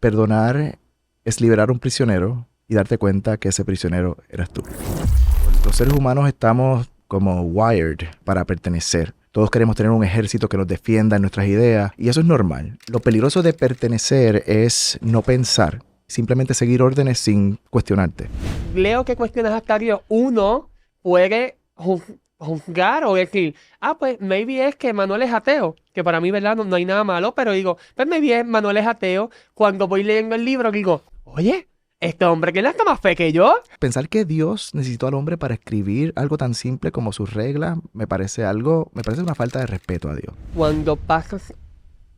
perdonar es liberar a un prisionero y darte cuenta que ese prisionero eras tú. Los seres humanos estamos como wired para pertenecer. Todos queremos tener un ejército que nos defienda en nuestras ideas y eso es normal. Lo peligroso de pertenecer es no pensar, simplemente seguir órdenes sin cuestionarte. Leo que cuestiones hasta Dios. Uno puede juzgar o decir, pues maybe es que Manuel es ateo, que para mí, ¿verdad? No hay nada malo, pero digo, pues maybe Manuel es ateo. Cuando voy leyendo el libro digo, oye, este hombre que le está más fe que yo. Pensar que Dios necesitó al hombre para escribir algo tan simple como sus reglas me parece una falta de respeto a Dios. Cuando pasas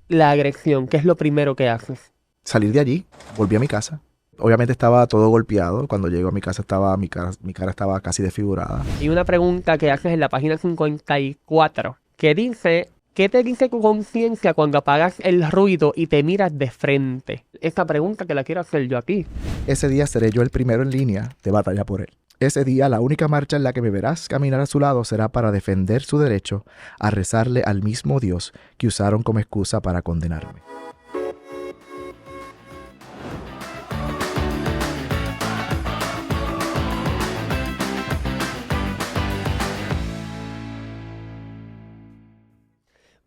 la agresión, ¿qué es lo primero que haces? Salir de allí, volví a mi casa. Obviamente estaba todo golpeado. Cuando llego a mi casa mi cara estaba casi desfigurada. Y una pregunta que haces en la página 54 que dice, ¿qué te dice tu conciencia cuando apagas el ruido y te miras de frente? Esta pregunta que la quiero hacer yo aquí. Ese día seré yo el primero en línea de batalla por él. Ese día la única marcha en la que me verás caminar a su lado será para defender su derecho a rezarle al mismo Dios que usaron como excusa para condenarme.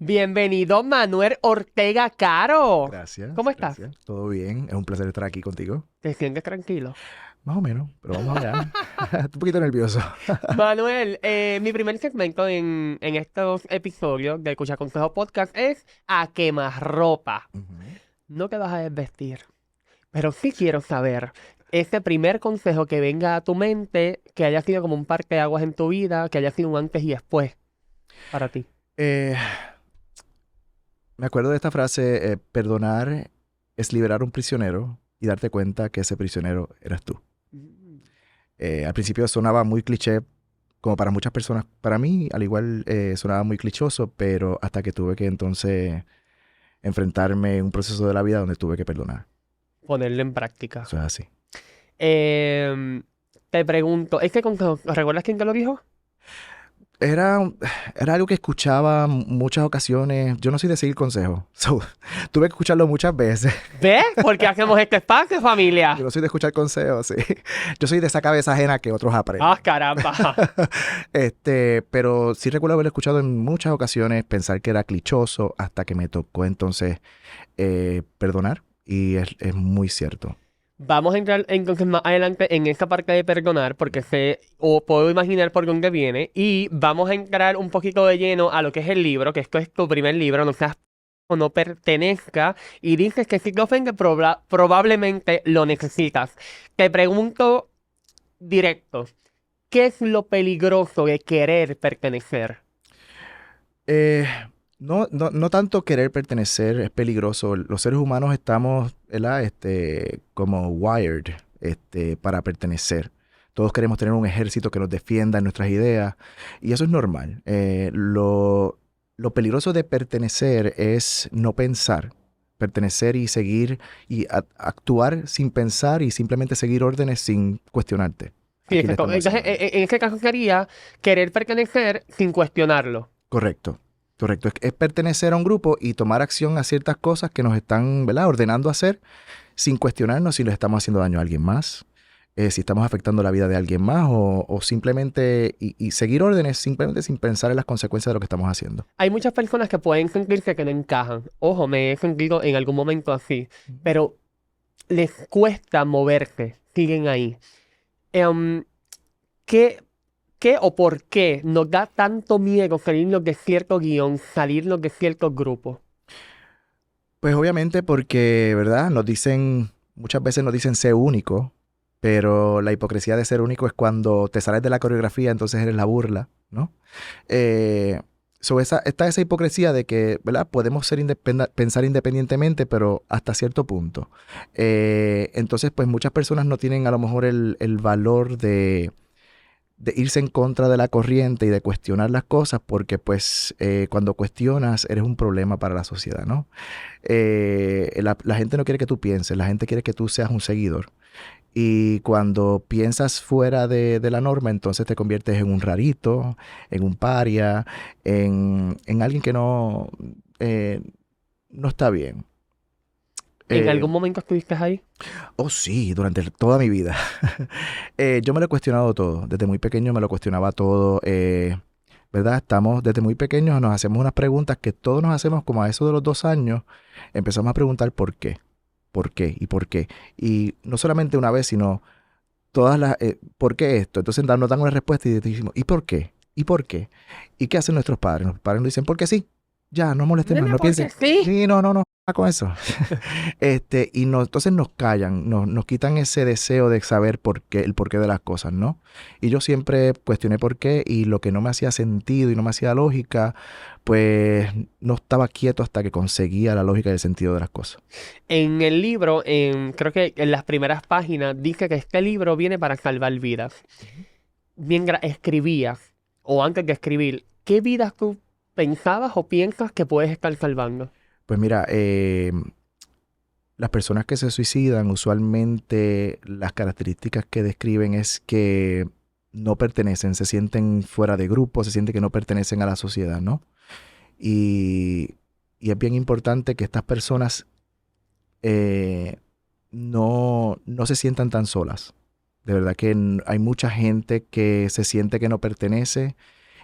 Bienvenido Manuel Ortega Caro. Gracias. ¿Cómo estás? Gracias. Todo bien. Es un placer estar aquí contigo. ¿Te sientes tranquilo? Más o menos, pero vamos allá. Estoy un poquito nervioso. Manuel, mi primer segmento en estos episodios de Escucha Consejo Podcast es a quemarropa. No te vas a desvestir, pero sí quiero saber ese primer consejo que venga a tu mente, que haya sido como un parteaguas en tu vida, que haya sido un antes y después para ti. Me acuerdo de esta frase, perdonar es liberar a un prisionero y darte cuenta que ese prisionero eras tú. Al principio sonaba muy cliché, como para muchas personas. Para mí, al igual, sonaba muy clichoso, pero hasta que tuve que entonces enfrentarme en un proceso de la vida donde tuve que perdonar. Ponerlo en práctica. Eso es así. Te pregunto, ¿este consejo, recuerdas quién te lo dijo? Era algo que escuchaba muchas ocasiones. Yo no soy de seguir consejos. Tuve que escucharlo muchas veces. ¿Ves? ¿Por qué hacemos este espacio, familia? Yo no soy de escuchar consejos, sí. Yo soy de esa cabeza ajena que otros aprenden. ¡Ah, caramba! Pero sí recuerdo haberlo escuchado en muchas ocasiones, pensar que era clichoso, hasta que me tocó entonces perdonar. Y es muy cierto. Vamos a entrar entonces más adelante en esta parte de perdonar, porque sé o puedo imaginar por dónde viene. Y vamos a entrar un poquito de lleno a lo que es el libro, que esto es tu primer libro, no seas o no pertenezca. Y dices que si te ofende, probablemente lo necesitas. Te pregunto directo, ¿qué es lo peligroso de querer pertenecer? No tanto querer pertenecer es peligroso. Los seres humanos estamos, ¿verdad? Como wired, para pertenecer. Todos queremos tener un ejército que nos defienda en nuestras ideas y eso es normal. Lo peligroso de pertenecer es no pensar. Pertenecer y seguir y actuar sin pensar y simplemente seguir órdenes sin cuestionarte. Sí, Aquí le exacto. estamos Entonces, haciendo. en este caso sería querer pertenecer sin cuestionarlo. Correcto. Es pertenecer a un grupo y tomar acción a ciertas cosas que nos están, ¿verdad?, ordenando hacer sin cuestionarnos si le estamos haciendo daño a alguien más, si estamos afectando la vida de alguien más o simplemente y seguir órdenes simplemente sin pensar en las consecuencias de lo que estamos haciendo. Hay muchas personas que pueden sentirse que no encajan. Ojo, me he sentido en algún momento así, pero les cuesta moverse, siguen ahí. ¿Qué o por qué nos da tanto miedo salirnos de cierto guión, salirnos de ciertos grupos? Pues obviamente porque, ¿verdad?, muchas veces nos dicen sé único, pero la hipocresía de ser único es cuando te sales de la coreografía, entonces eres la burla, ¿no? Está esa hipocresía de que, ¿verdad?, podemos pensar independientemente, pero hasta cierto punto. Entonces, pues muchas personas no tienen a lo mejor el valor de irse en contra de la corriente y de cuestionar las cosas porque pues cuando cuestionas eres un problema para la sociedad, ¿no? La gente no quiere que tú pienses, la gente quiere que tú seas un seguidor. Y cuando piensas fuera de la norma, entonces te conviertes en un rarito, en un paria, en alguien que no está bien. ¿En Eh, algún momento estuviste ahí? oh, sí, durante toda mi vida. Yo me lo he cuestionado todo. Desde muy pequeño me lo cuestionaba todo. ¿Verdad? Estamos desde muy pequeños, nos hacemos unas preguntas que todos nos hacemos como a eso de los 2 años. Empezamos a preguntar por qué, por qué y por qué. Y no solamente una vez, sino todas las, ¿por qué esto? Entonces nos dan una respuesta y decimos, ¿y por qué? ¿Y por qué? ¿Y qué hacen nuestros padres? Nuestros padres nos dicen, porque sí. Ya, no molesten más, Nena, no porque piensen. sí. Sí, no, con eso. Entonces nos callan, nos quitan ese deseo de saber por qué, el porqué de las cosas, ¿no? Y yo siempre cuestioné por qué y lo que no me hacía sentido y no me hacía lógica, pues no estaba quieto hasta que conseguía la lógica y el sentido de las cosas. En el libro, creo que en las primeras páginas, dice que este libro viene para salvar vidas. Escribías, o antes de escribir, ¿qué vidas tú pensabas o piensas que puedes estar salvando? Pues mira, las personas que se suicidan, usualmente las características que describen es que no pertenecen, se sienten fuera de grupo, se sienten que no pertenecen a la sociedad, ¿no? Y, y es bien importante que estas personas eh, no se sientan tan solas. De verdad que hay mucha gente que se siente que no pertenece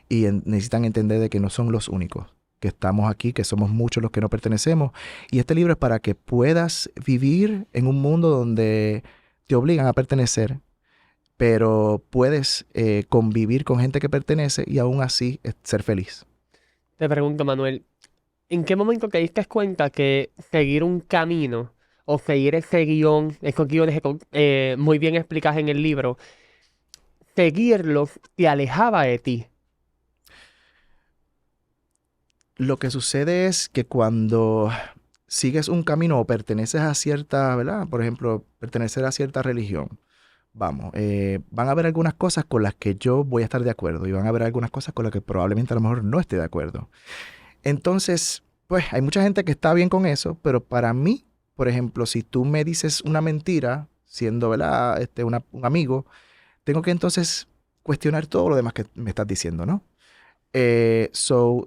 y necesitan entender de que no son los únicos, que estamos aquí, que somos muchos los que no pertenecemos. Y este libro es para que puedas vivir en un mundo donde te obligan a pertenecer, pero puedes convivir con gente que pertenece y aún así ser feliz. Te pregunto, Manuel, ¿en qué momento te diste cuenta que seguir un camino o seguir ese guión, esos guiones que muy bien explicas en el libro, seguirlos te alejaba de ti? Lo que sucede es que cuando sigues un camino o perteneces a cierta, ¿verdad? Por ejemplo, pertenecer a cierta religión. Vamos, van a haber algunas cosas con las que yo voy a estar de acuerdo y van a haber algunas cosas con las que probablemente a lo mejor no esté de acuerdo. Entonces, pues hay mucha gente que está bien con eso, pero para mí, por ejemplo, si tú me dices una mentira, siendo, ¿verdad? Un amigo, tengo que entonces cuestionar todo lo demás que me estás diciendo, ¿no?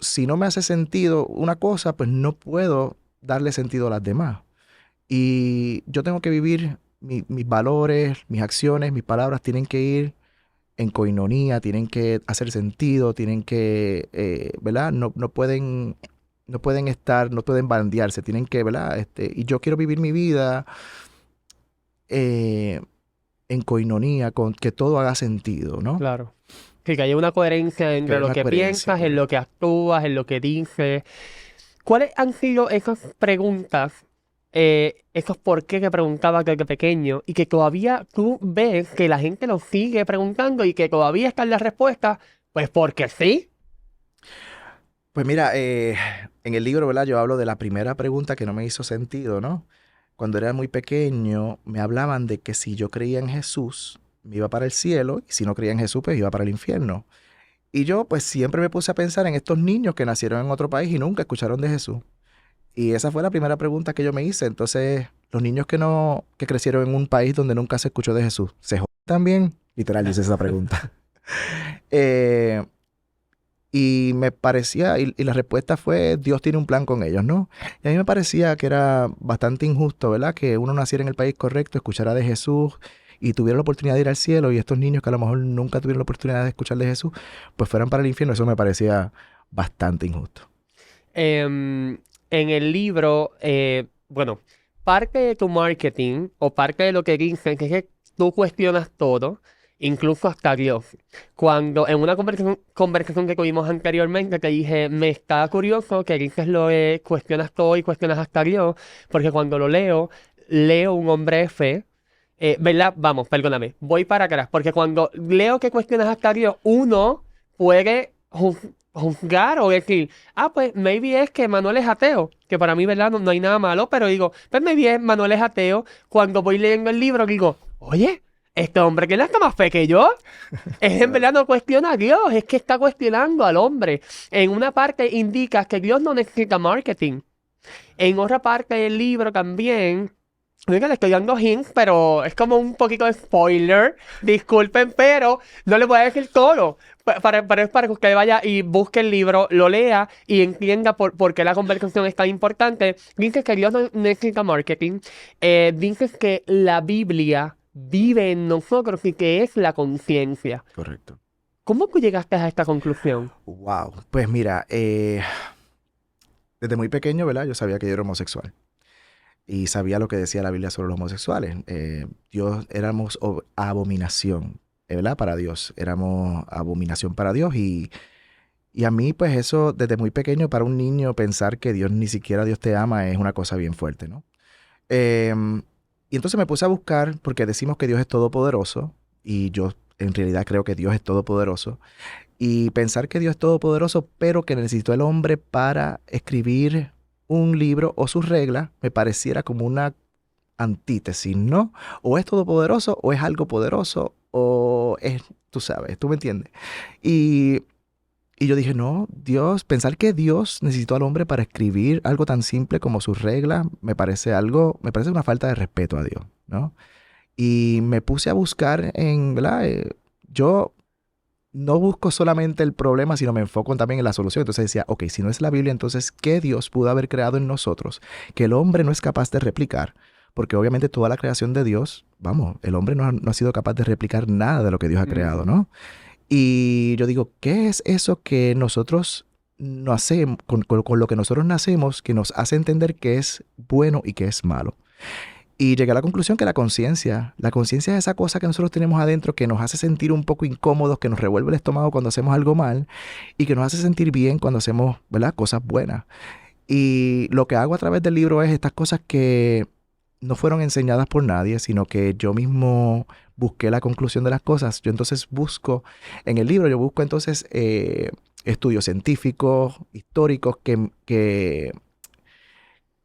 Si no me hace sentido una cosa, pues no puedo darle sentido a las demás. Y yo tengo que vivir mis valores, mis acciones, mis palabras tienen que ir en coinonía, tienen que hacer sentido, tienen que, ¿verdad? No pueden bandearse, tienen que, ¿verdad? Y yo quiero vivir mi vida eh, en coinonía, con que todo haga sentido, ¿no? Claro. Que haya una coherencia Que entre haya lo una que coherencia, piensas, en lo correcto. que actúas, en lo que dices. ¿Cuáles han sido esas preguntas, esos por qué que preguntaba desde pequeño y que todavía tú ves que la gente lo sigue preguntando y que todavía está en la respuesta? Pues porque sí. Pues mira, en el libro, ¿verdad? Yo hablo de la primera pregunta que no me hizo sentido, ¿no? Cuando era muy pequeño, me hablaban de que si yo creía en Jesús, me iba para el cielo, y si no creía en Jesús, pues iba para el infierno. Y yo, pues siempre me puse a pensar en estos niños que nacieron en otro país y nunca escucharon de Jesús. Y esa fue la primera pregunta que yo me hice. Entonces, los niños que crecieron en un país donde nunca se escuchó de Jesús, ¿se joden también? Literal, dice esa pregunta. Eh, y me parecía, y la respuesta fue, Dios tiene un plan con ellos, ¿no? Y a mí me parecía que era bastante injusto, ¿verdad? Que uno naciera en el país correcto, escuchara de Jesús y tuviera la oportunidad de ir al cielo y estos niños que a lo mejor nunca tuvieron la oportunidad de escuchar de Jesús, pues fueran para el infierno. Eso me parecía bastante injusto. En el libro, bueno, parte de tu marketing o parte de lo que dices es que tú cuestionas todo, incluso hasta Dios. Cuando en una conversación que tuvimos anteriormente te dije, me está curioso que dices lo de cuestionas todo y cuestionas hasta Dios, porque cuando lo leo, leo un hombre de fe. ¿Verdad? Vamos, perdóname, voy para atrás, porque cuando leo que cuestionas hasta Dios, uno puede juzgar o decir, ah, pues maybe es que Manuel es ateo, que para mí, ¿verdad? No hay nada malo, pero digo, pues maybe Manuel es ateo. Cuando voy leyendo el libro, digo, oye, este hombre que le está más fe que yo, es en Claro. verdad no cuestiona a Dios, es que está cuestionando al hombre. En una parte indica que Dios no necesita marketing. En otra parte del libro también Oiga, le estoy dando hints, pero es como un poquito de spoiler. Disculpen, pero no le voy a decir todo. Es para que usted vaya y busque el libro, lo lea y entienda por qué la conversación es tan importante. Dices que Dios no necesita marketing. Dices que la Biblia vive en nosotros y que es la conciencia. Correcto. ¿Cómo tú llegaste a esta conclusión? Wow. Pues mira, desde muy pequeño, ¿verdad? Yo sabía que yo era homosexual. Y sabía lo que decía la Biblia sobre los homosexuales. Dios éramos abominación, ¿verdad? Para Dios. Éramos abominación para Dios. Y a mí, pues eso, desde muy pequeño, para un niño, pensar que Dios ni siquiera Dios te ama es una cosa bien fuerte, ¿no? Em, y entonces me puse a buscar, porque decimos que Dios es todopoderoso, y yo en realidad creo que Dios es todopoderoso, y pensar que Dios es todopoderoso, pero que necesitó el hombre para escribir un libro o sus reglas, me pareciera como una antítesis, ¿no? O es todopoderoso, o es algo poderoso, o es, tú sabes, tú me entiendes. Y, y yo dije, no, Dios, pensar que Dios necesitó al hombre para escribir algo tan simple como sus reglas, me parece una falta de respeto a Dios, ¿no? Y me puse a buscar en, ¿verdad? Yo no busco solamente el problema, sino me enfoco también en la solución. Entonces decía, ok, si no es la Biblia, entonces, ¿qué Dios pudo haber creado en nosotros que el hombre no es capaz de replicar? Porque obviamente toda la creación de Dios, vamos, el hombre no ha sido capaz de replicar nada de lo que Dios ha creado, Ujú. ¿no? Y yo digo, ¿qué es eso que nosotros no hacemos, con lo que nosotros nacemos, que nos hace entender qué es bueno y qué es malo? Y llegué a la conclusión que la conciencia es esa cosa que nosotros tenemos adentro que nos hace sentir un poco incómodos, que nos revuelve el estómago cuando hacemos algo mal y que nos hace sentir bien cuando hacemos, ¿verdad?, cosas buenas. Y lo que hago a través del libro es estas cosas que no fueron enseñadas por nadie, sino que yo mismo busqué la conclusión de las cosas. Yo entonces busco, en el libro yo busco entonces estudios científicos, históricos,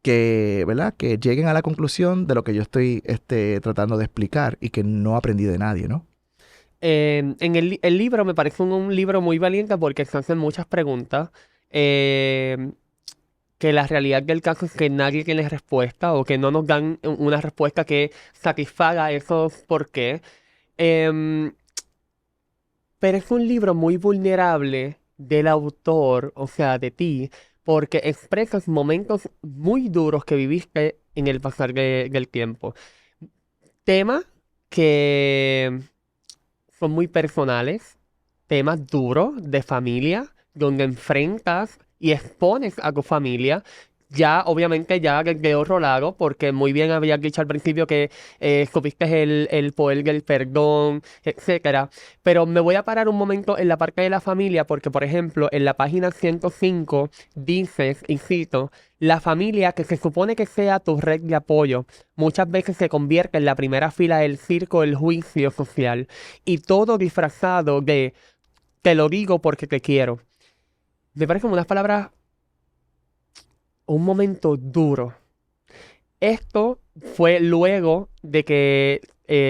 ¿verdad? Que lleguen a la conclusión de lo que yo estoy tratando de explicar y que no aprendí de nadie, ¿no? El libro me parece un libro muy valiente porque se hacen muchas preguntas. eh, que la realidad del caso es que nadie tiene respuesta o que no nos dan una respuesta que satisfaga esos por qué. Em, pero es un libro muy vulnerable del autor, o sea, de ti, porque expresas momentos muy duros que viviste en el pasar del tiempo. Temas que son muy personales, temas duros de familia, donde enfrentas y expones a tu familia. Ya, obviamente, ya de otro lado, porque muy bien habías dicho al principio que supiste el poder del perdón, etcétera. Pero me voy a parar un momento en la parte de la familia, porque, por ejemplo, en la página 105 dices, y cito, la familia que se supone que sea tu red de apoyo, muchas veces se convierte en la primera fila del circo del juicio social y todo disfrazado de te lo digo porque te quiero. Me parece como unas palabras, un momento duro. Esto fue luego de que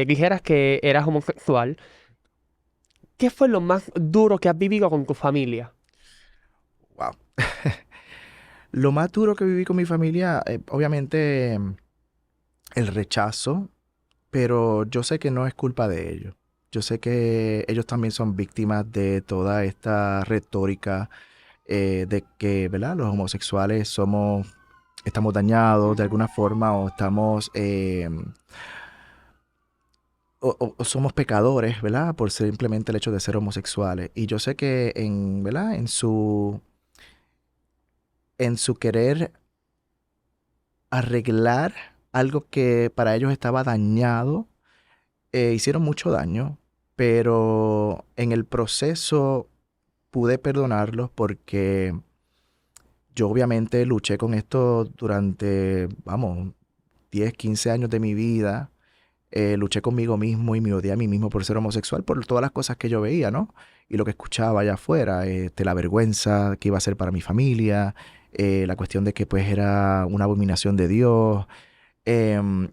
dijeras que eras homosexual. ¿Qué fue lo más duro que has vivido con tu familia? Wow. Lo más duro que viví con mi familia, obviamente el rechazo, pero yo sé que no es culpa de ellos. Yo sé que ellos también son víctimas de toda esta retórica de que, ¿verdad? Los homosexuales estamos dañados de alguna forma o estamos, o somos pecadores, ¿verdad? Por simplemente el hecho de ser homosexuales. Y yo sé que ¿verdad? En su querer arreglar algo que para ellos estaba dañado, hicieron mucho daño, pero en el proceso pude perdonarlos porque yo obviamente luché con esto durante, vamos, 10 15 años de mi vida. Luché conmigo mismo y me odié a mí mismo por ser homosexual, por todas las cosas que yo veía, ¿no? Y lo que escuchaba allá afuera, la vergüenza que iba a ser para mi familia, la cuestión de que pues era una abominación de Dios. em,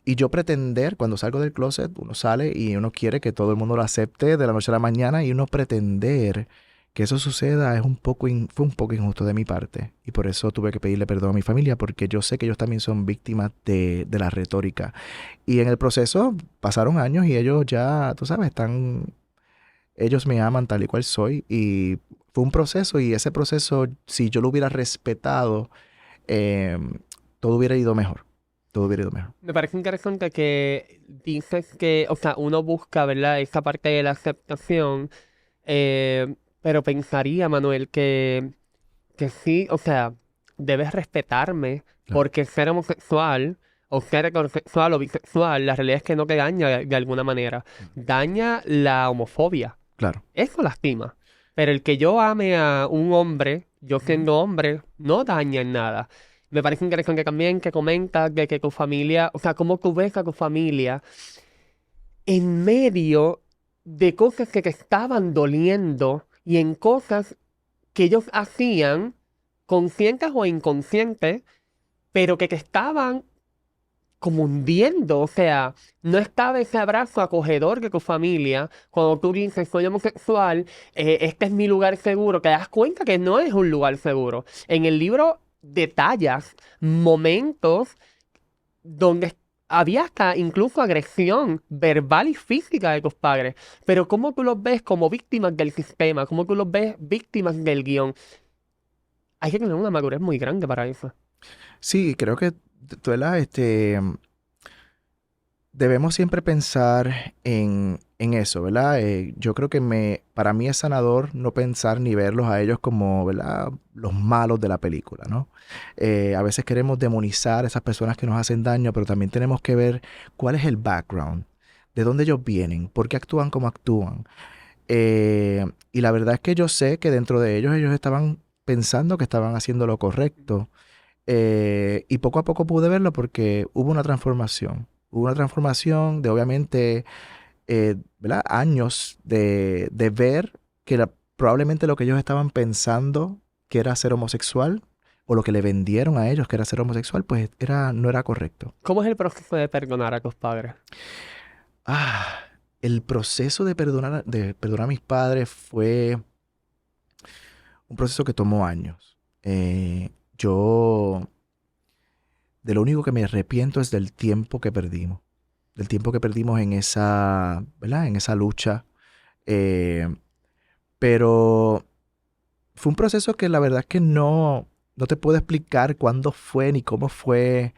y yo pretender, cuando salgo del closet, uno sale y uno quiere que todo el mundo lo acepte de la noche a la mañana y uno pretender que eso suceda es fue un poco injusto de mi parte. Y por eso tuve que pedirle perdón a mi familia, porque yo sé que ellos también son víctimas de la retórica. Y en el proceso pasaron años y ellos ya, tú sabes, ellos me aman tal y cual soy. Y fue un proceso y ese proceso, si yo lo hubiera respetado, eh, todo hubiera ido mejor. Todo hubiera ido mejor. Me parece interesante que dices que, o sea, uno busca, ¿verdad? Esa parte de la aceptación, pero pensaría, Manuel, que sí, o sea, debes respetarme Claro, porque ser homosexual o ser heterosexual o bisexual, la realidad es que no te daña de alguna manera. Daña la homofobia. claro. Eso lastima. Pero el que yo ame a un hombre, yo Ujú. siendo hombre, no daña en nada. Me parece interesante también que comentas de que tu familia, o sea, cómo tú ves a tu familia en medio de cosas que te estaban doliendo y en cosas que ellos hacían, conscientes o inconscientes, pero que te estaban como hundiendo. O sea, no estaba ese abrazo acogedor de tu familia. Cuando tú dices, soy homosexual, este es mi lugar seguro, te das cuenta que no es un lugar seguro. En el libro detallas momentos donde había hasta incluso agresión verbal y física de tus padres. Pero ¿cómo tú los ves como víctimas del sistema? ¿Cómo tú los ves víctimas del guión? Hay que tener una madurez muy grande para eso. Sí, creo que ¿verdad? Debemos siempre pensar en eso, ¿verdad? Yo creo que para mí es sanador no pensar ni verlos a ellos como, ¿verdad? Los malos de la película, ¿no? A veces queremos demonizar a esas personas que nos hacen daño, pero también tenemos que ver cuál es el background, de dónde ellos vienen, por qué actúan como actúan. Y la verdad es que yo sé que dentro de ellos estaban pensando que estaban haciendo lo correcto. Y poco a poco pude verlo porque hubo una transformación. Hubo una transformación de obviamente, ¿verdad? Años de ver que probablemente lo que ellos estaban pensando que era ser homosexual o lo que le vendieron a ellos que era ser homosexual, pues no era correcto. ¿Cómo es el proceso de perdonar a tus padres? Ah, el proceso de perdonar a mis padres fue un proceso que tomó años. Yo de lo único que me arrepiento es del tiempo que perdimos. Del tiempo que perdimos en esa, ¿verdad? En esa lucha. Eh, pero fue un proceso que la verdad es que no te puedo explicar cuándo fue ni cómo fue.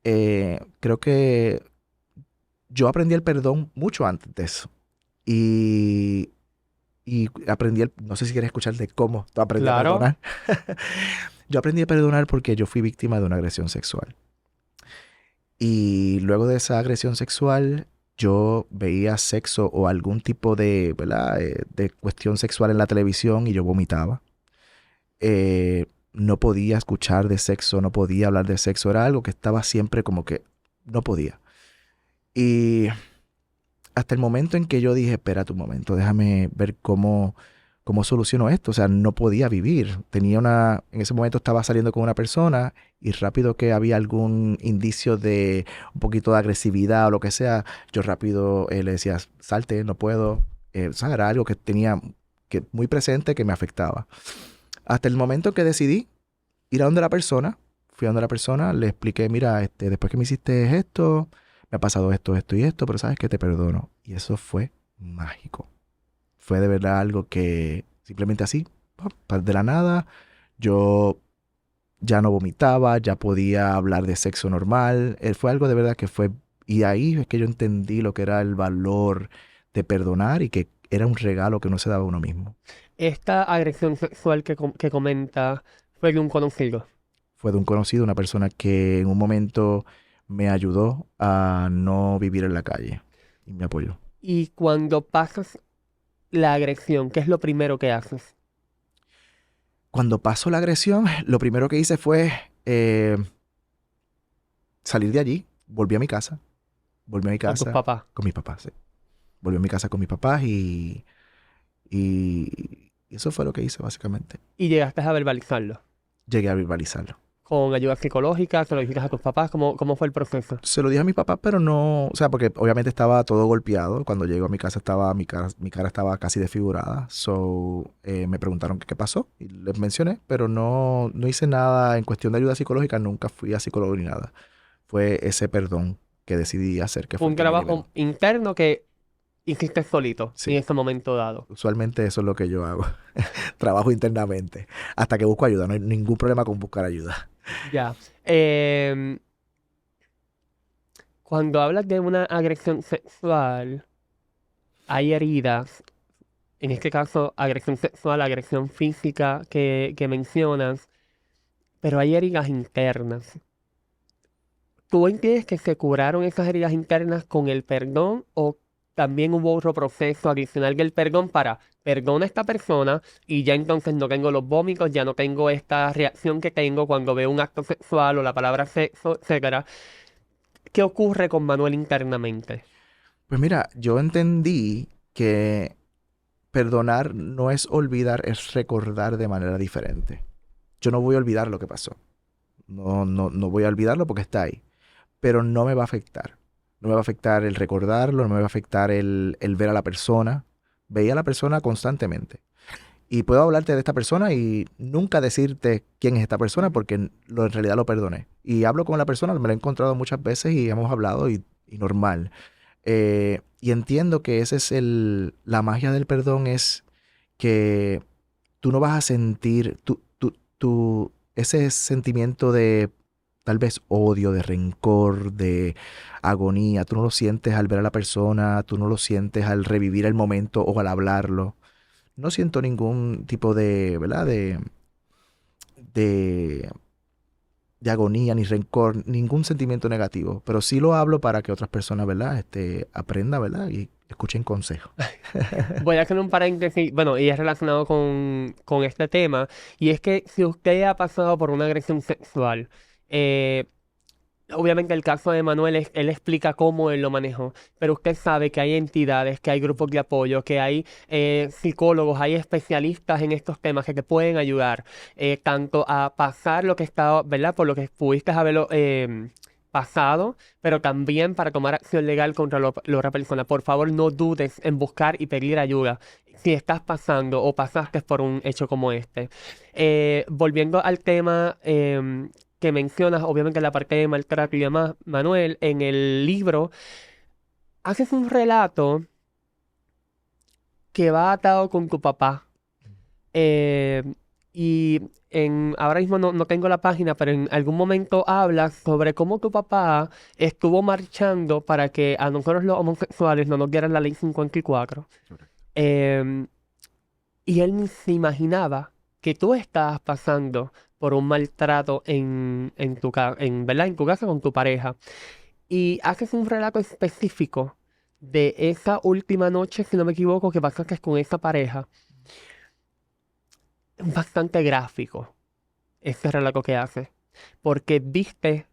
Creo que yo aprendí el perdón mucho antes de eso. Y, y no sé si quieres escuchar de cómo aprendí a Claro. perdonar. Yo aprendí a perdonar porque yo fui víctima de una agresión sexual. Y luego de esa agresión sexual, yo veía sexo o algún tipo de, ¿verdad? De cuestión sexual en la televisión y yo vomitaba. No podía escuchar de sexo, no podía hablar de sexo. Era algo que estaba siempre como que no podía. Y hasta el momento en que yo dije, espera un momento, déjame ver cómo soluciono esto. O sea, no podía vivir. En ese momento estaba saliendo con una persona y rápido que había algún indicio de un poquito de agresividad o lo que sea, yo rápido le decía, salte, no puedo. O sea, era algo que tenía muy presente que me afectaba. Hasta el momento que decidí ir a donde la persona, fui a donde la persona, le expliqué, mira, después que me hiciste esto, me ha pasado esto, esto y esto, pero sabes que te perdono. Y eso fue mágico. Fue de verdad algo que simplemente así, de la nada, yo ya no vomitaba, ya podía hablar de sexo normal. Fue algo de verdad que fue... Y ahí es que yo entendí lo que era el valor de perdonar y que era un regalo que no se daba a uno mismo. Esta agresión sexual que comenta fue de un conocido. Fue de un conocido, una persona que en un momento me ayudó a no vivir en la calle y me apoyó. Y cuando pasas la agresión, ¿qué es lo primero que haces? Cuando pasó la agresión, lo primero que hice fue salir de allí, volví a mi Con tus casa papás. con mis papás, sí. Volví a mi casa con mis papás y eso fue lo que hice básicamente. Y llegaste a verbalizarlo. Llegué a verbalizarlo. con ayuda psicológica? ¿Se lo dijiste a tus papás? ¿Cómo fue el proceso? Se lo dije a mi papá, pero no, o sea, porque obviamente estaba todo golpeado. Cuando llego a mi casa mi cara estaba casi desfigurada. So, me preguntaron qué pasó y les mencioné, pero no hice nada en cuestión de ayuda psicológica. Nunca fui a psicólogo ni nada. Fue ese perdón que decidí hacer que fue Un el que me trabajo liberó. interno que hiciste solito en Sí, ese momento dado. usualmente eso es lo que yo hago. Trabajo internamente hasta que busco ayuda. No hay ningún problema con buscar ayuda. Ya. Cuando hablas de una agresión sexual, hay heridas, en este caso agresión sexual, agresión física que mencionas, pero hay heridas internas. ¿Tú entiendes que se curaron esas heridas internas con el perdón o también hubo otro proceso adicional del perdón para perdona a esta persona y ya entonces no tengo los vómitos, ya no tengo esta reacción que tengo cuando veo un acto sexual o la palabra sexo, etcétera? ¿Qué ocurre con Manuel internamente? Pues mira, yo entendí que perdonar no es olvidar, es recordar de manera diferente. Yo no voy a olvidar lo que pasó. No voy a olvidarlo porque está ahí. Pero no me va a afectar. No me va a afectar el recordarlo, no me va a afectar el ver a la persona. Veía a la persona constantemente. Y puedo hablarte de esta persona y nunca decirte quién es esta persona porque en realidad lo perdoné. Y hablo con la persona, me la he encontrado muchas veces y hemos hablado y normal. Y entiendo que ese es la magia del perdón es que tú no vas a sentir ese sentimiento de tal vez odio, de rencor, de agonía. Tú no lo sientes al ver a la persona, tú no lo sientes al revivir el momento o al hablarlo. No siento ningún tipo de, ¿verdad? De, de agonía, ni rencor, ningún sentimiento negativo. Pero sí lo hablo para que otras personas, ¿verdad? Aprendan, ¿verdad? Y escuchen consejos. Voy a hacer un paréntesis, bueno, y es relacionado con este tema, y es que si usted ha pasado por una agresión sexual, eh, obviamente el caso de Manuel, él explica cómo él lo manejó, pero usted sabe que hay entidades, que hay grupos de apoyo, que hay psicólogos, hay especialistas en estos temas que te pueden ayudar, tanto a pasar lo que está, ¿verdad? Por lo que pudiste haberlo pasado, pero también para tomar acción legal contra la otra persona. Por favor, no dudes en buscar y pedir ayuda si estás pasando o pasaste por un hecho como este. Volviendo al tema que mencionas, obviamente la parte de maltrato y demás, Manuel, en el libro haces un relato que va atado con tu papá. Eh, y ahora mismo no tengo la página, pero en algún momento hablas sobre cómo tu papá estuvo marchando para que a nosotros los homosexuales no nos dieran la ley 54. Correcto. Em, y él ni se imaginaba que tú estabas pasando por un maltrato ¿verdad? En tu casa con tu pareja. Y haces un relato específico de esa última noche, si no me equivoco, que pasaste con esa pareja. Bastante gráfico este relato que haces, porque viste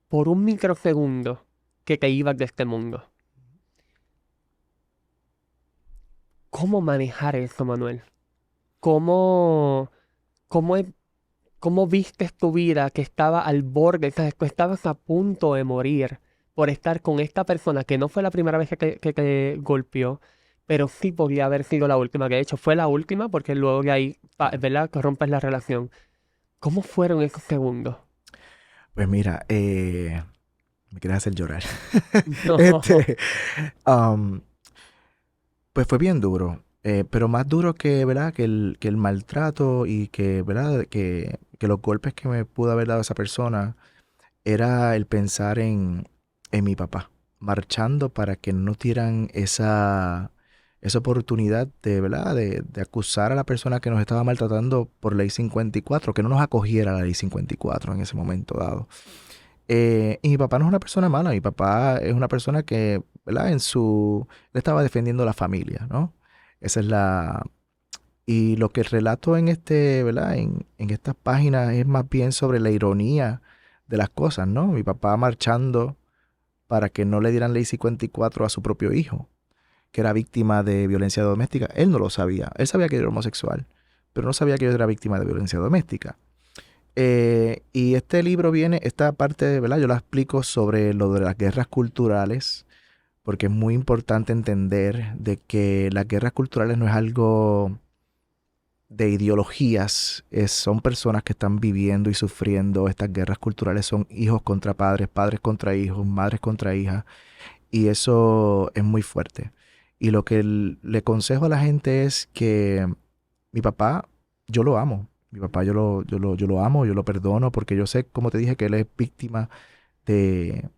por un microsegundo que te ibas de este mundo. ¿Cómo manejar eso, Manuel? ¿Cómo, cómo, e- cómo vistes tu vida que estaba al borde? ¿Sabes? Tú estabas a punto de morir por estar con esta persona que no fue la primera vez que te golpeó, pero sí podía haber sido la última. Que de hecho fue la última porque luego de ahí, ¿verdad? Que rompes la relación. ¿Cómo fueron esos segundos? Pues mira, me quieres hacer llorar. No. Este, am, pues fue bien duro, pero más duro que, ¿verdad? Que el maltrato y que, ¿verdad? Que los golpes que me pudo haber dado esa persona era el pensar en mi papá, marchando para que no dieran esa oportunidad de, ¿verdad? De acusar a la persona que nos estaba maltratando por ley 54, que no nos acogiera a la ley 54 en ese momento dado. Y mi papá no es una persona mala, mi papá es una persona que, ¿verdad? Él estaba defendiendo la familia, ¿no? Esa es y lo que relato ¿verdad? En estas páginas es más bien sobre la ironía de las cosas, ¿no? Mi papá marchando para que no le dieran ley 54 a su propio hijo, que era víctima de violencia doméstica. Él no lo sabía, él sabía que era homosexual, pero no sabía que yo era víctima de violencia doméstica. Y este libro viene, esta parte, ¿verdad? Yo la explico sobre lo de las guerras culturales, porque es muy importante entender de que las guerras culturales no es algo de ideologías, son personas que están viviendo y sufriendo estas guerras culturales, son hijos contra padres, padres contra hijos, madres contra hijas, y eso es muy fuerte. Y lo que le consejo a la gente es que mi papá, yo lo amo. Mi papá yo lo amo, yo lo perdono, porque yo sé, como te dije, que él es víctima de,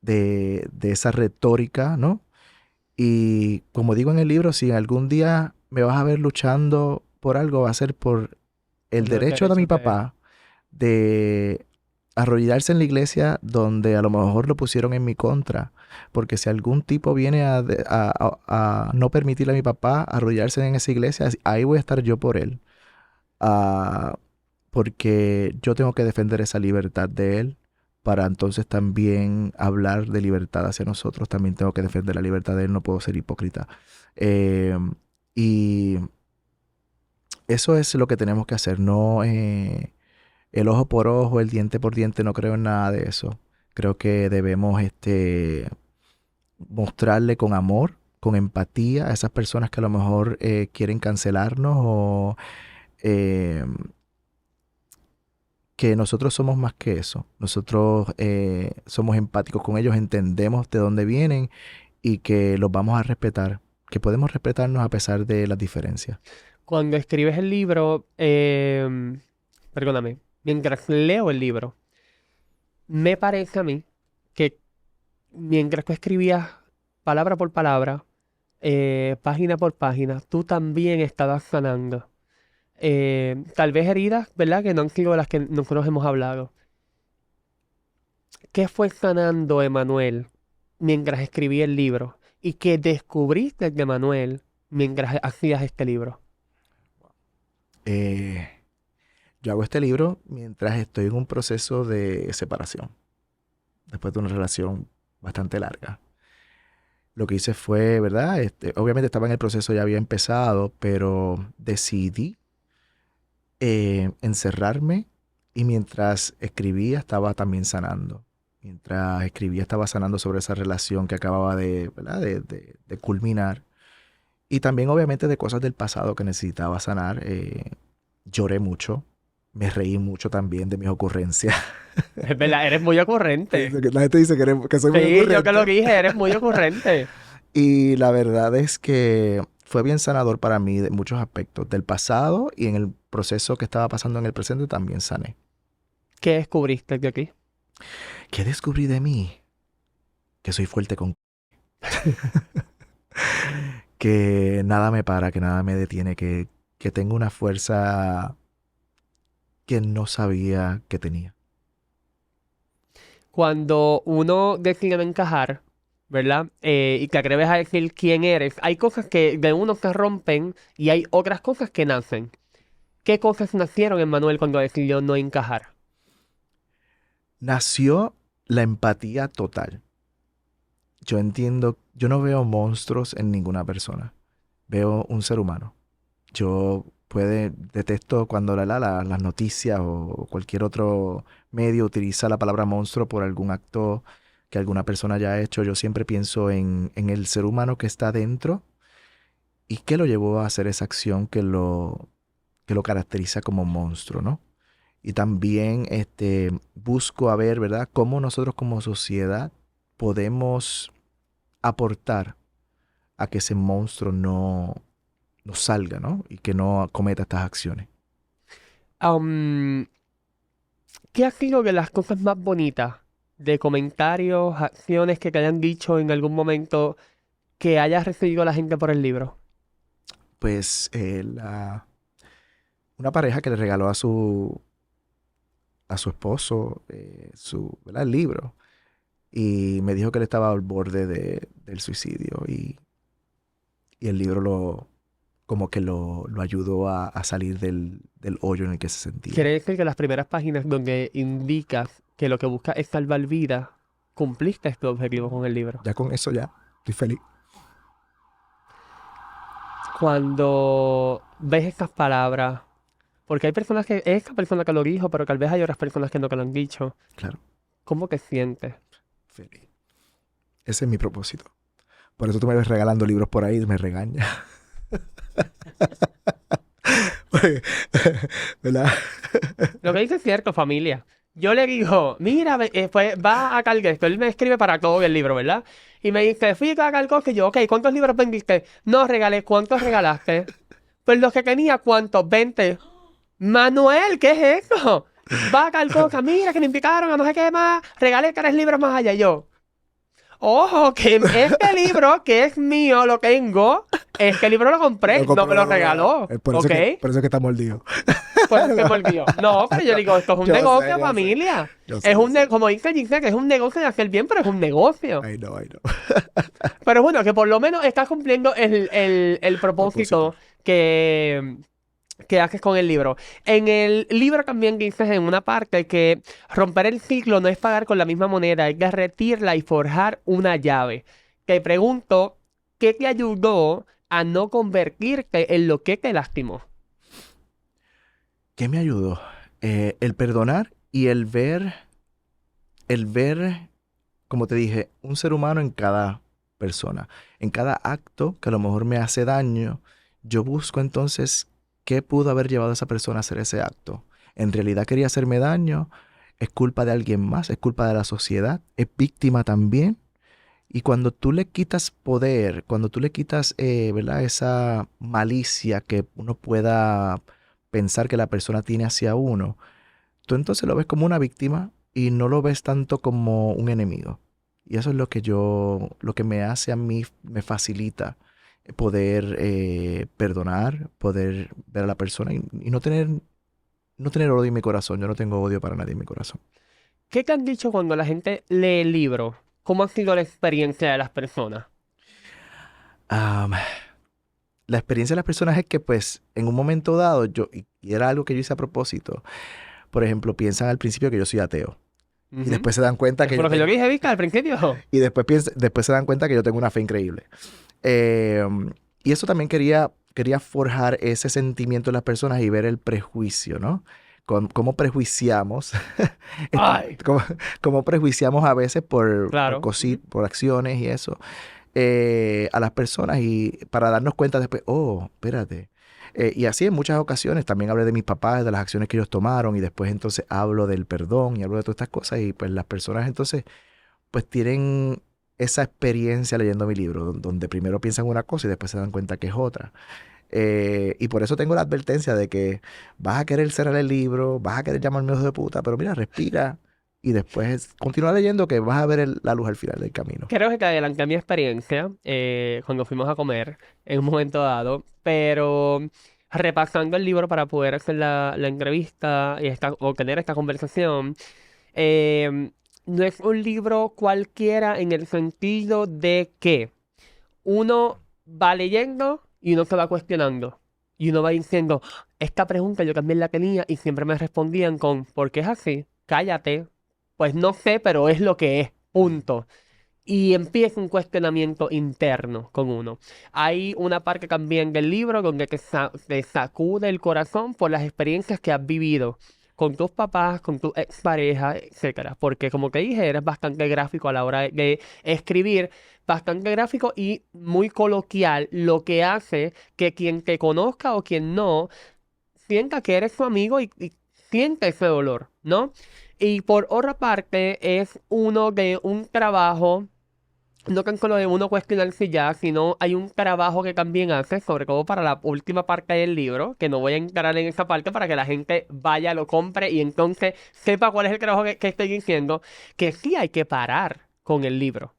de esa retórica, ¿no? Y como digo en el libro, si algún día me vas a ver luchando por algo, va a ser por el Por los derecho de mi derechos de él. papá de arrodillarse en la iglesia donde a lo mejor lo pusieron en mi contra. Porque si algún tipo viene a no permitirle a mi papá arrodillarse en esa iglesia, ahí voy a estar yo por él. Ah, porque yo tengo que defender esa libertad de él para entonces también hablar de libertad hacia nosotros. También tengo que defender la libertad de él, no puedo ser hipócrita. Eh, y eso es lo que tenemos que hacer, no el ojo por ojo, el diente por diente, no creo en nada de eso. Creo que debemos mostrarle con amor, con empatía a esas personas que a lo mejor quieren cancelarnos o eh, que nosotros somos más que eso. Nosotros somos empáticos con ellos, entendemos de dónde vienen y que los vamos a respetar, que podemos respetarnos a pesar de las diferencias. Cuando escribes el libro, perdóname, mientras leo el libro, me parece a mí que mientras tú escribías palabra por palabra, página por página, tú también estabas sanando. Tal vez heridas, ¿verdad? Que no han sido las que nosotros hemos hablado. ¿Qué fue sanando Emanuel mientras escribía el libro? ¿Y qué descubriste de Emanuel mientras hacías este libro? Eh, yo hago este libro mientras estoy en un proceso de separación, después de una relación bastante larga. Lo que hice fue, ¿verdad? Obviamente estaba en el proceso, ya había empezado, pero decidí encerrarme y mientras escribía estaba también sanando. Mientras escribía estaba sanando sobre esa relación que acababa de, ¿verdad? De culminar. Y también obviamente de cosas del pasado que necesitaba sanar. Lloré mucho, me reí mucho también de mis ocurrencias. Es verdad, eres muy ocurrente. La gente dice que soy muy Sí, yo que lo ocurrente. dije, eres muy ocurrente. Y la verdad es que fue bien sanador para mí de muchos aspectos. Del pasado y en el proceso que estaba pasando en el presente también sané. ¿Qué descubriste de aquí? ¿Qué descubrí de mí? Que soy fuerte con... que nada me para, que nada me detiene, que tengo una fuerza que no sabía que tenía. Cuando uno decide no encajar, ¿verdad? Y te atreves a decir quién eres, hay cosas que de uno se rompen y hay otras cosas que nacen. ¿Qué cosas nacieron en Manuel cuando decidió no encajar? Nació la empatía total. Yo entiendo, yo no veo monstruos en ninguna persona. Veo un ser humano. Yo detesto cuando las noticias o cualquier otro medio utiliza la palabra monstruo por algún acto que alguna persona haya hecho. Yo siempre pienso en el ser humano que está dentro y que lo llevó a hacer esa acción que lo caracteriza como monstruo, ¿no? Y también busco a ver, ¿verdad?, cómo nosotros como sociedad podemos aportar a que ese monstruo no salga, ¿no? Y que no cometa estas acciones. Am, ¿Qué ha sido de las cosas más bonitas de comentarios, acciones que te hayan dicho en algún momento que hayas recibido la gente por el libro? Pues una pareja que le regaló a su esposo ¿verdad?, el libro y me dijo que él estaba al borde del suicidio y el libro como que lo ayudó a salir del hoyo en el que se Quiere sentía. decir que las primeras páginas donde indicas que lo que buscas es salvar vidas, cumpliste este objetivo con el libro. Ya con eso ya estoy feliz. Cuando ves estas palabras, Porque hay personas que, esta persona que lo dijo, pero tal vez hay otras personas que no que lo han dicho. Claro, ¿Cómo te sientes? feliz. Ese es mi propósito. Por eso tú me ves regalando libros por ahí y me regañas. ¿Verdad? Lo que dice es cierto, familia. Yo le digo, mira, pues va a Calguesto. Él me escribe para todo el libro, ¿verdad? Y me dice, fui a Calguesto. Y yo, ok, ¿cuántos libros vendiste? No regalé. ¿Cuántos regalaste? Pues los que tenía, ¿cuántos? 20. Manuel, ¿qué es eso? Va a Calcoca, mira que me invitaron a no sé qué más. Regalé 3 libros más allá. Y yo, ojo, que este libro, que es mío, lo tengo. Este libro lo compré, no me lo regaló. Por eso, ¿Ok? por eso es que está mordido. Pues se me olvidó. No, pero yo digo, esto es un Yo sé, negocio, yo sé. familia. Yo sé, Es yo un sé. como dice Giselle, que es un negocio de hacer bien, pero es un negocio. I know, I know. Pero bueno, que por lo menos estás cumpliendo el propósito que haces con el libro. En el libro también dices en una parte que romper el ciclo no es pagar con la misma moneda, es derretirla y forjar una llave. Te pregunto, ¿qué te ayudó a no convertirte en lo que te lastimó? ¿Qué me ayudó? El perdonar y el ver, como te dije, un ser humano en cada persona, en cada acto que a lo mejor me hace daño. Yo busco entonces qué pudo haber llevado a esa persona a hacer ese acto. En realidad quería hacerme daño, es culpa de alguien más, es culpa de la sociedad, es víctima también. Y cuando tú le quitas poder, cuando tú le quitas, ¿verdad? Esa malicia que uno pueda pensar que la persona tiene hacia uno, tú entonces lo ves como una víctima y no lo ves tanto como un enemigo. Y eso es lo que me hace a mí, me facilita poder perdonar, poder ver a la persona y no tener odio en mi corazón. Yo no tengo odio para nadie en mi corazón. ¿Qué te han dicho cuando la gente lee el libro? ¿Cómo ha sido la experiencia de las personas? Am, la experiencia de las personas es que pues en un momento dado, y era algo que yo hice a propósito, por ejemplo, piensan al principio que yo soy ateo. Y Ujú. después se dan cuenta que Por yo lo que yo tengo, dije, ¿viste? Al principio. y después se dan cuenta que yo tengo una fe increíble. Eh, y eso también quería forjar ese sentimiento en las personas y ver el prejuicio, ¿no? Cómo prejuiciamos, Ay, cómo, cómo prejuiciamos a veces claro. Ujú. por acciones y eso, a las personas y para darnos cuenta después, oh, espérate. Y así en muchas ocasiones también hablé de mis papás, de las acciones que ellos tomaron y después entonces hablo del perdón y hablo de todas estas cosas y pues las personas entonces pues tienen esa experiencia leyendo mi libro, donde primero piensan una cosa y después se dan cuenta que es otra. Y por eso tengo la advertencia de que vas a querer cerrar el libro, vas a querer llamarme hijo de puta, pero mira, respira y después continúa leyendo que vas a ver la luz al final del camino. Creo que te adelanté mi experiencia cuando fuimos a comer en un momento dado, pero repasando el libro para poder hacer la entrevista y o tener esta conversación, eh, no es un libro cualquiera en el sentido de que uno va leyendo y uno se va cuestionando. Y uno va diciendo, esta pregunta yo también la tenía y siempre me respondían con, ¿por qué es así? Cállate. Pues no sé, pero es lo que es. Punto. Y empieza un cuestionamiento interno con uno. Hay una parte también del libro donde te sacude el corazón por las experiencias que has vivido con tus papás, con tu expareja, etcétera. Porque como te dije, eres bastante gráfico a la hora de escribir, bastante gráfico y muy coloquial, lo que hace que quien te conozca o quien no sienta que eres su amigo y siente ese dolor, ¿no? Y por otra parte, es uno de un trabajo no tan solo de uno cuestionarse ya, sino hay un trabajo que también hace, sobre todo para la última parte del libro, que no voy a entrar en esa parte para que la gente vaya, lo compre y entonces sepa cuál es el trabajo que estoy diciendo, que sí hay que parar con el libro.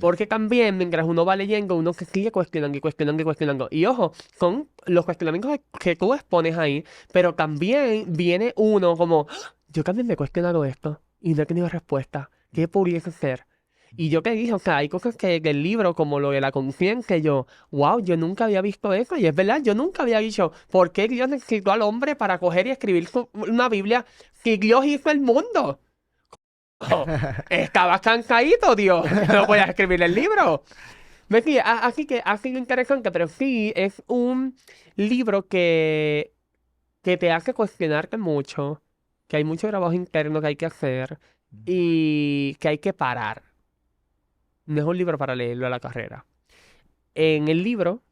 Porque también, mientras uno va leyendo, uno se sigue cuestionando y cuestionando y cuestionando. Y ojo, son los cuestionamientos que tú expones ahí, pero también viene uno como, "Ah, yo también me he cuestionado esto y no he tenido respuesta. ¿Qué pudiese ser? Y yo te dije, o sea, hay cosas que del libro, como lo de la conciencia, yo, wow, yo nunca había visto eso. Y es verdad, yo nunca había dicho, ¿por qué Dios necesitó al hombre para coger y escribir una Biblia si Dios hizo el mundo? Oh, estabas cansadito, Dios, que no podías escribir el libro. ¿Me entiendes? Así que ha sido interesante, pero sí es un libro que que te hace cuestionarte mucho, que hay mucho trabajo interno que hay que hacer y que hay que parar. No es un libro para leerlo a la carrera. En el libro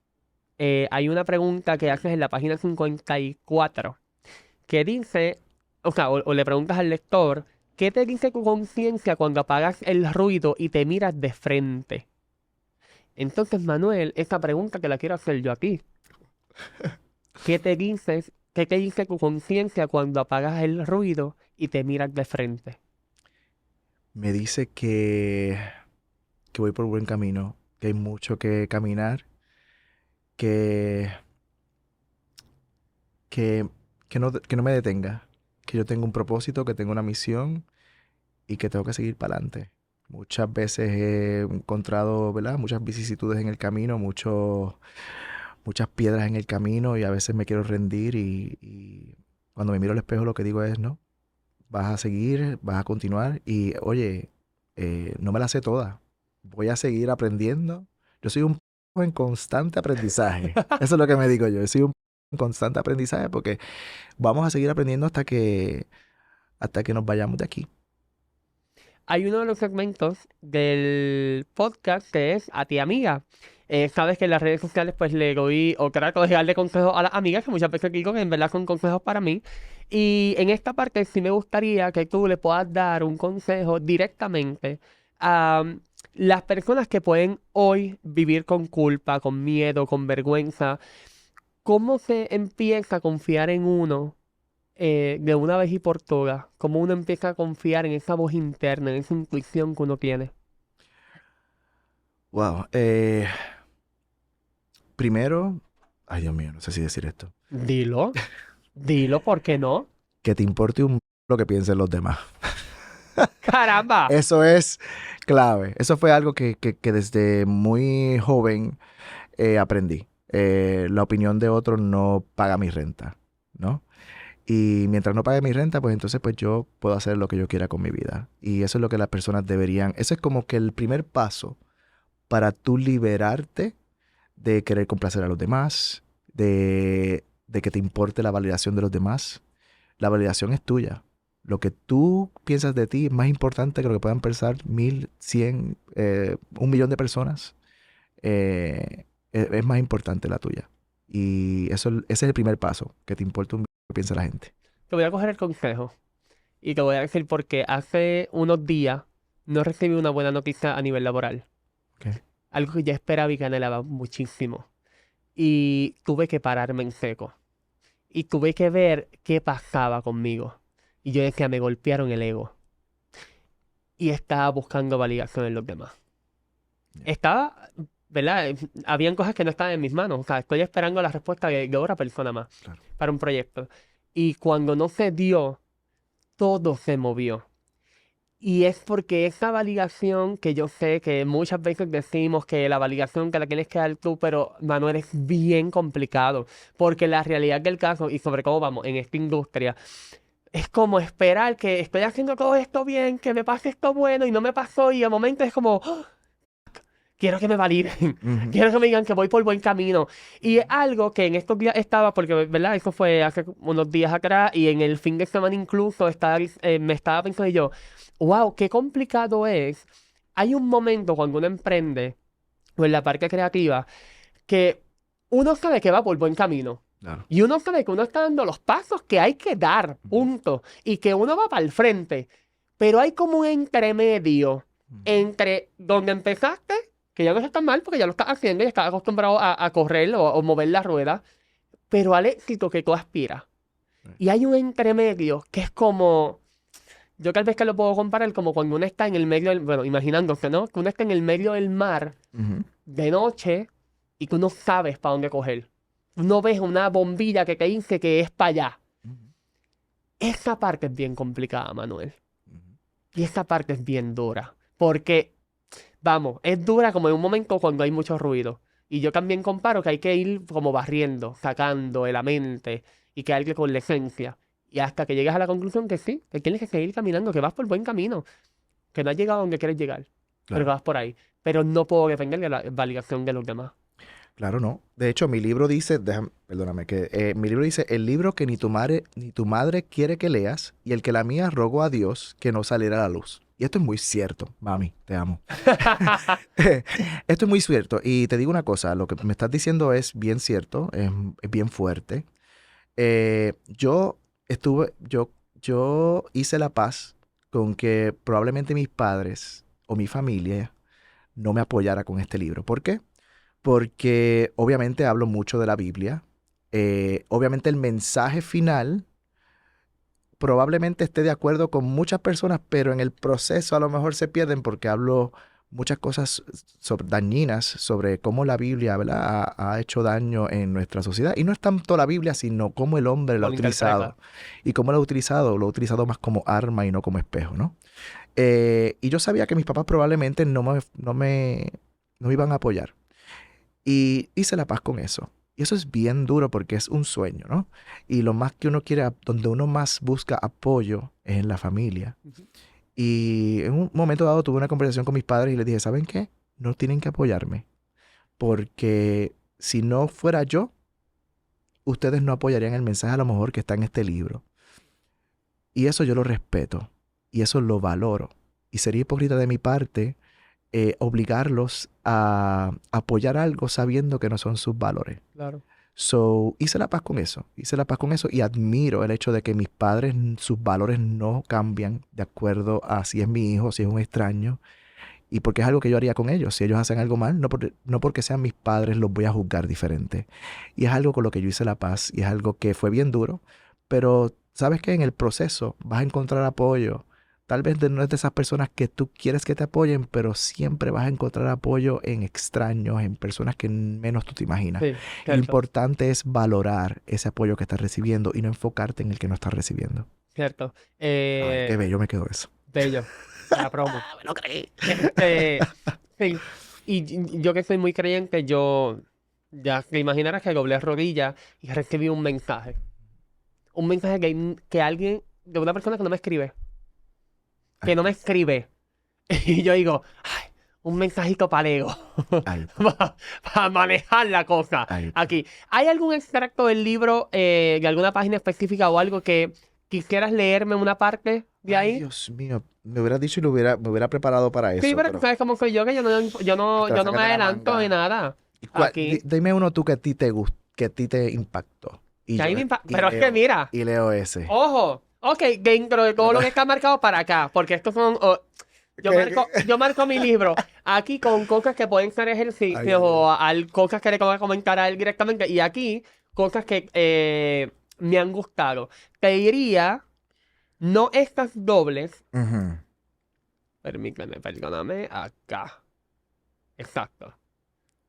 hay una pregunta que haces en la página 54 que dice, o sea, o le preguntas al lector, ¿qué te dice tu conciencia cuando apagas el ruido y te miras de frente? Entonces, Manuel, esta pregunta que la quiero hacer yo a ti. ¿Qué te dice tu conciencia cuando apagas el ruido y te miras de frente? Me dice que voy por buen camino, que hay mucho que caminar, que, que, que no me detenga, que yo tengo un propósito, que tengo una misión y que tengo que seguir para adelante. Muchas veces he encontrado, ¿verdad? Muchas vicisitudes en el camino, muchas piedras en el camino y a veces me quiero rendir y cuando me miro al espejo lo que digo es, no, vas a seguir, vas a continuar y oye, no me la sé toda, voy a seguir aprendiendo. Yo soy un en constante aprendizaje. Eso es lo que me digo yo, soy un en constante aprendizaje porque vamos a seguir aprendiendo hasta que nos vayamos de aquí. Hay uno de los segmentos del podcast que es A ti, amiga. Sabes que en las redes sociales pues le doy o trato de darle consejos a las amigas que muchas veces digo que en verdad son consejos para mí. Y en esta parte sí me gustaría que tú le puedas dar un consejo directamente a las personas que pueden hoy vivir con culpa, con miedo, con vergüenza. ¿Cómo se empieza a confiar en uno de una vez y por todas? ¿Cómo uno empieza a confiar en esa voz interna, en esa intuición que uno tiene? Wow. Primero, ay Dios mío, no sé si decir esto. Dilo, dilo, ¿por qué no? Que te importe lo que piensen los demás. ¡Caramba! Eso es clave. Eso fue algo que desde muy joven aprendí. La opinión de otro no paga mi renta, ¿no? Y mientras no pague mi renta, pues entonces pues yo puedo hacer lo que yo quiera con mi vida. Y eso es lo que las personas deberían. Eso es como que el primer paso para tú liberarte de querer complacer a los demás, de que te importe la validación de los demás. La validación es tuya. Lo que tú piensas de ti es más importante que lo que puedan pensar 1000, 100, 1 millón de personas. Es más importante la tuya. Y ese es el primer paso, que te importe lo que piensa la gente. Te voy a coger el consejo y te voy a decir porque hace unos días no recibí una buena noticia a nivel laboral. ¿Ok? Algo que ya esperaba y que anhelaba muchísimo. Y tuve que pararme en seco. Y tuve que ver qué pasaba conmigo. Y yo decía, me golpearon el ego. Y estaba buscando validación en los demás. Ya. Estaba, ¿verdad? Habían cosas que no estaban en mis manos. O sea, estoy esperando la respuesta de otra persona más Claro. para un proyecto. Y cuando no se dio, todo se movió. Y es porque esa validación que yo sé que muchas veces decimos que la validación que la tienes que dar tú, pero Manuel, es bien complicado. Porque la realidad del caso, y sobre cómo vamos en esta industria, es como esperar que estoy haciendo todo esto bien, que me pase esto bueno y no me pasó. Y de momento es como, "Oh, quiero que me validen, Ujú. quiero que me digan que voy por buen camino". Y es algo que en estos días estaba, porque, ¿verdad? Eso fue hace unos días atrás y en el fin de semana incluso me estaba pensando yo, wow, qué complicado es. Hay un momento cuando uno emprende o en la parte creativa que uno sabe que va por buen camino. Claro. Y uno sabe que uno está dando los pasos que hay que dar, punto. Y que uno va para el frente. Pero hay como un entremedio Ujú. entre donde empezaste, que ya no está tan mal porque ya lo estás haciendo y estás acostumbrado a correr o mover la rueda, pero al éxito que tú aspiras. Right. Y hay un entremedio que es como, yo tal vez que lo puedo comparar como cuando uno está en el medio bueno, imaginándose, ¿no? Que uno está en el medio del mar Ujú. de noche y tú no sabes para dónde coger. Tú no ves una bombilla que te dice que es para allá. Ujú. Esa parte es bien complicada, Manuel. Ujú. Y esa parte es bien dura. Porque, vamos, es dura como en un momento cuando hay mucho ruido. Y yo también comparo que hay que ir como barriendo, sacando de la mente y que que con la esencia. Y hasta que llegues a la conclusión que sí, que tienes que seguir caminando, que vas por buen camino, que no has llegado a donde quieres llegar, pero que Claro. vas por ahí. Pero no puedo depender de la validación de los demás. Claro, no. De hecho, mi libro dice, perdóname, que mi libro dice, el libro que ni tu madre quiere que leas y el que la mía rogó a Dios que no saliera a la luz. Y esto es muy cierto, mami, te amo. Esto es muy cierto. Y te digo una cosa, lo que me estás diciendo es bien cierto, es bien fuerte. Yo yo hice la paz con que probablemente mis padres o mi familia no me apoyara con este libro. ¿Por qué? Porque obviamente hablo mucho de la Biblia. Obviamente el mensaje final probablemente esté de acuerdo con muchas personas, pero en el proceso a lo mejor se pierden porque hablo muchas cosas dañinas sobre cómo la Biblia, ¿verdad? Ha hecho daño en nuestra sociedad. Y no es tanto la Biblia, sino cómo el hombre lo ha Lo utilizado. interpreta. Y cómo lo ha utilizado más como arma y no como espejo, ¿no? Y yo sabía que mis papás probablemente no me iban a apoyar. Y hice la paz con eso. Y eso es bien duro porque es un sueño, ¿no? Y lo más que uno quiere, donde uno más busca apoyo es en la familia. Ujú. Y en un momento dado tuve una conversación con mis padres y les dije, ¿saben qué? No tienen que apoyarme. Porque si no fuera yo, ustedes no apoyarían el mensaje a lo mejor que está en este libro. Y eso yo lo respeto. Y eso lo valoro. Y sería hipócrita de mi parte obligarlos a apoyar algo sabiendo que no son sus valores. Claro. So, hice la paz con eso. Hice la paz con eso y admiro el hecho de que mis padres, sus valores no cambian de acuerdo a si es mi hijo, si es un extraño. Y porque es algo que yo haría con ellos. Si ellos hacen algo mal, no porque sean mis padres, los voy a juzgar diferente. Y es algo con lo que yo hice la paz y es algo que fue bien duro. Pero sabes que en el proceso vas a encontrar apoyo. Tal vez no es de esas personas que tú quieres que te apoyen, pero siempre vas a encontrar apoyo en extraños, en personas que menos tú te imaginas. Sí, Y lo cierto. importante es valorar ese apoyo que estás recibiendo y no enfocarte en el que no estás recibiendo. Cierto. Ay, qué bello me quedó eso. Bello. La promo. Me lo creí. Sí. Y yo que soy muy creyente, yo ya te imaginarás que doblé rodillas y recibí un mensaje. Un mensaje que alguien, de una persona que no me escribe. Que no me escribe. Y yo digo, ay, un mensajito para ego. Ay, Para manejar la cosa. ay. Aquí. ¿Hay algún extracto del libro, de alguna página específica o algo que quisieras leerme una parte de Ay, ahí? Dios mío. Me hubiera dicho y me hubiera preparado para Sí, eso, pero tú pero sabes cómo soy yo, que te la yo no me sacas de la adelanto de manga. nada. ¿Y Aquí. dime uno tú que a ti te gustó, que a ti te impactó. Y Que yo ahí y pero es que leo, mira, y leo ese. ojo. Ok, dentro de todo lo ¿Verdad? que está marcado para acá, porque estos son. ¿Qué? Yo marco mi libro aquí con cosas que pueden ser Ay, ejercicios ay, ay. o cosas que le voy a comentar a él directamente. Y aquí, cosas que me han gustado. Te diría, no estas dobles. Ujú. Permíteme, perdóname. Acá. Exacto.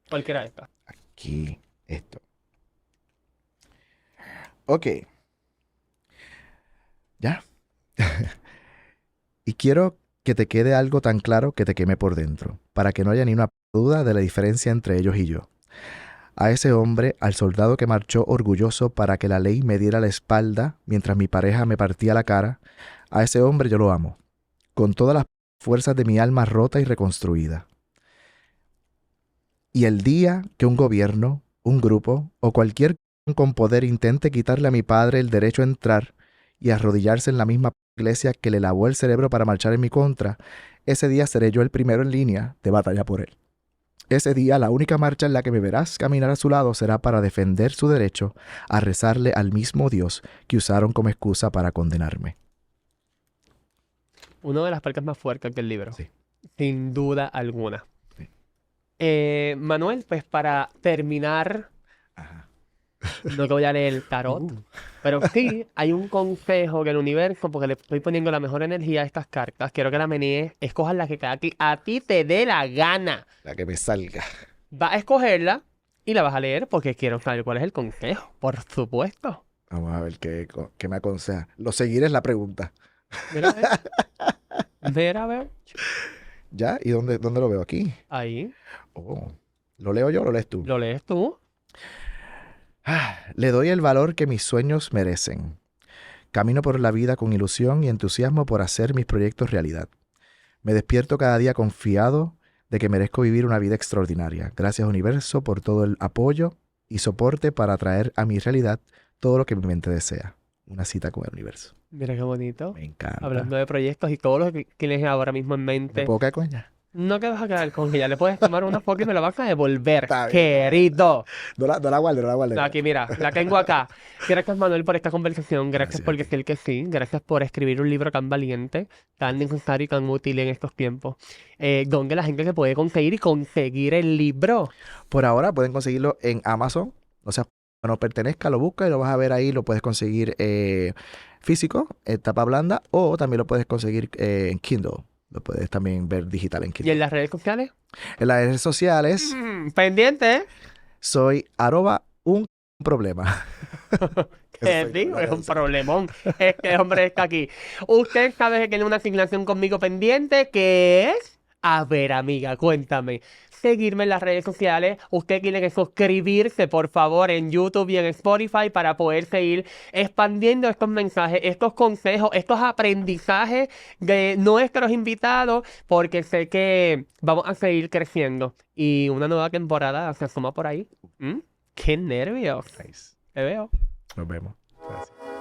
Cualquiera de estas. Aquí, esto. Ok, ya. Y quiero que te quede algo tan claro que te queme por dentro, para que no haya ni una duda de la diferencia entre ellos y yo. A ese hombre, al soldado que marchó orgulloso para que la ley me diera la espalda mientras mi pareja me partía la cara, a ese hombre yo lo amo, con todas las fuerzas de mi alma rota y reconstruida. Y el día que un gobierno, un grupo o cualquier con poder intente quitarle a mi padre el derecho a entrar y arrodillarse en la misma iglesia que le lavó el cerebro para marchar en mi contra, ese día seré yo el primero en línea de batalla por él. Ese día la única marcha en la que me verás caminar a su lado será para defender su derecho a rezarle al mismo Dios que usaron como excusa para condenarme. Una de las partes más fuertes del libro. Sí. Sin duda alguna. Sí. Manuel, pues para terminar, Ajá. no te voy a leer el tarot, pero sí hay un consejo del universo, porque le estoy poniendo la mejor energía a estas cartas. Quiero que la menees, escojas la que a ti te dé la gana. La que me salga. Vas a escogerla y la vas a leer porque quiero saber cuál es el consejo, por supuesto. Vamos a ver qué me aconseja. Lo seguiré es la pregunta. Mira, a ver. Mira, a ver. ¿Ya? ¿Y dónde lo veo? Aquí. Ahí. Oh. ¿Lo leo yo o lo lees tú? ¿Lo lees tú? Le doy el valor que mis sueños merecen. Camino por la vida con ilusión y entusiasmo por hacer mis proyectos realidad. Me despierto cada día confiado de que merezco vivir una vida extraordinaria. Gracias, universo, por todo el apoyo y soporte para traer a mi realidad todo lo que mi mente desea. Una cita con el universo. Mira qué bonito. Me encanta. Hablando de proyectos y todo lo que tienes ahora mismo en ¿Me mente. puedo caer con ella? No te vas a quedar con ella. Le puedes tomar una foto y me la vas a devolver, Está bien. querido. No la guardo, no la guardo. Aquí, mira, la tengo acá. Gracias, Manuel, por esta conversación. Gracias Gracias por a ti. decir que sí. Gracias por escribir un libro tan valiente, tan necesario y tan útil en estos tiempos. ¿Dónde la gente se puede conseguir y conseguir el libro? Por ahora pueden conseguirlo en Amazon. O sea, cuando pertenezca, lo buscas y lo vas a ver ahí. Lo puedes conseguir físico, en tapa blanda, o también lo puedes conseguir en Kindle. Lo puedes también ver digital en ¿Y Kindle. en las redes sociales? En las redes sociales Pendiente, ¿eh? soy @un problema. Te Eso soy yo, digo, las es un redes sociales. problemón. Este hombre está aquí. Usted sabe que tiene una asignación conmigo pendiente, que es... A ver, amiga, cuéntame. Seguirme en las redes sociales. Usted tiene que suscribirse, por favor, en YouTube y en Spotify para poder seguir expandiendo estos mensajes, estos consejos, estos aprendizajes de nuestros invitados, porque sé que vamos a seguir creciendo. Y una nueva temporada se asoma por ahí. ¡Qué nervios! Nice. Te veo. Nos vemos. Gracias.